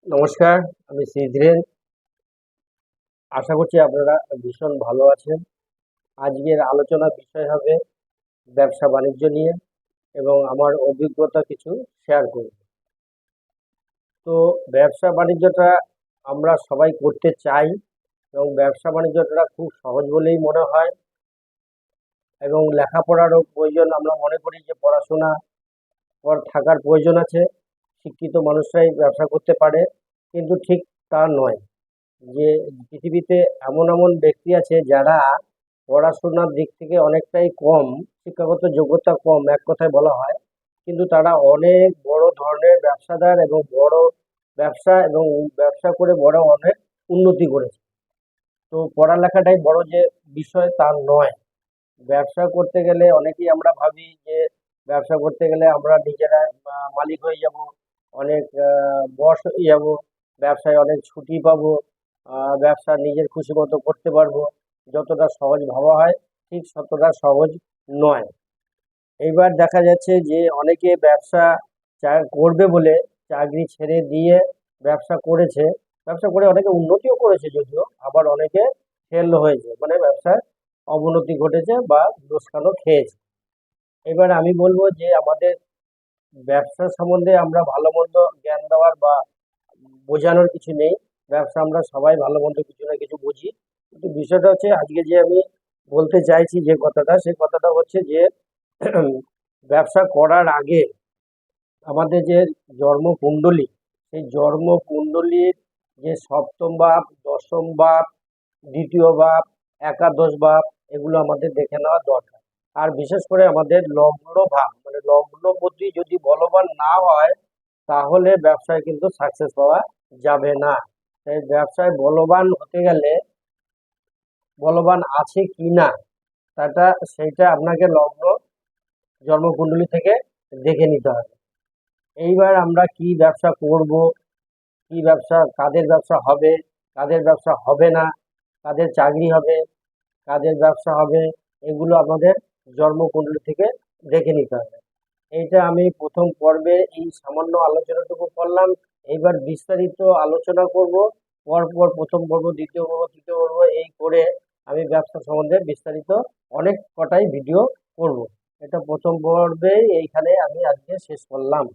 নমস্কার, আমি সিদ্ধিরেন। আশা করছি আপনারা ভীষণ ভালো আছেন। আজকের আলোচনার বিষয় হবে ব্যবসা বাণিজ্য নিয়ে এবং আমার অভিজ্ঞতা কিছু শেয়ার করব। তো ব্যবসা বাণিজ্যটা আমরা সবাই করতে চাই এবং ব্যবসা বাণিজ্যটা খুব সহজ বলেই মনে হয় এবং লেখাপড়ারও প্রয়োজন। আমরা মনে করি যে পড়াশোনা পর থাকার প্রয়োজন আছে, শিক্ষিত মানুষরাই ব্যবসা করতে পারে, কিন্তু ঠিক তা নয়। যে পৃথিবীতে এমন এমন ব্যক্তি আছে যারা পড়াশোনার দিক থেকে অনেকটাই কম, শিক্ষাগত যোগ্যতা কম এক কথায় বলা হয়, কিন্তু তারা অনেক বড় ধরনের ব্যবসাদার এবং বড় ব্যবসা করে বড় অনেক উন্নতি করেছে। তো পড়ালেখাটাই বড় যে বিষয় তা নয়। ব্যবসা করতে গেলে অনেকেই আমরা ভাবি যে ব্যবসা করতে গেলে আমরা নিজেরা মালিক হয়ে যাব, অনেক বস হয়ে যাব, ব্যবসায় অনেক ছুটি পাবো, ব্যবসা নিজের খুশি মতো করতে পারবো। যতটা সহজ ভাবা হয় ঠিক ততটা সহজ নয়। এইবার দেখা যাচ্ছে যে অনেকে ব্যবসা করবে বলে চাকরি ছেড়ে দিয়ে ব্যবসা করেছে, ব্যবসা করে অনেকে উন্নতিও করেছে যদিও, আবার অনেকে ফেল হয়েছে, মানে ব্যবসায় অবনতি ঘটেছে বা লোকসানও খেয়েছে। এবার আমি বলবো যে আমাদের ব্যবসা সম্বন্ধে আমরা ভালো মন্দ জ্ঞান দেওয়ার বা বোঝানোর কিছু নেই। ব্যবসা আমরা সবাই ভালো মন্দ কিছু না কিছু বুঝি, কিন্তু বিষয়টা হচ্ছে আজকে যে আমি বলতে চাইছি যে কথাটা, সেই কথাটা হচ্ছে যে ব্যবসা করার আগে আমাদের যে জন্মকুণ্ডলী, সেই জন্মকুণ্ডলীর যে সপ্তম ভাব, দশম ভাব, দ্বিতীয় ভাব, একাদশ ভাব, এগুলো আমাদের দেখে নেওয়া দরকার। আর বিশেষ করে আমাদের লগ্ন ভাব, মানে লগ্নপতি যদি বলবান না হয় তাহলে ব্যবসায় কিন্তু সাকসেস পাওয়া যাবে না। তাই ব্যবসায় বলবান হতে গেলে বলবান আছে কি না সেইটা আপনাকে লগ্ন জন্মকুণ্ডলী থেকে দেখে নিতে হবে। এইবার আমরা কি ব্যবসা করব, কি ব্যবসা, কাদের ব্যবসা হবে, কাদের ব্যবসা হবে না, কাদের চাকরি হবে, কাদের ব্যবসা হবে, এগুলো আমাদের জন্মকুণ্ডলী থেকে দেখে নিতে হবে। এইটা আমি প্রথম পর্বে এই সামান্য আলোচনাটুকু করলাম। এইবার বিস্তারিত আলোচনা করব পরপর, প্রথম পর্ব, দ্বিতীয় পর্ব, তৃতীয় পর্ব, এই করে আমি ব্যবসা সম্বন্ধে বিস্তারিত অনেক কটাই ভিডিও করব। এটা প্রথম পর্বে এইখানে আমি আজকে শেষ করলাম।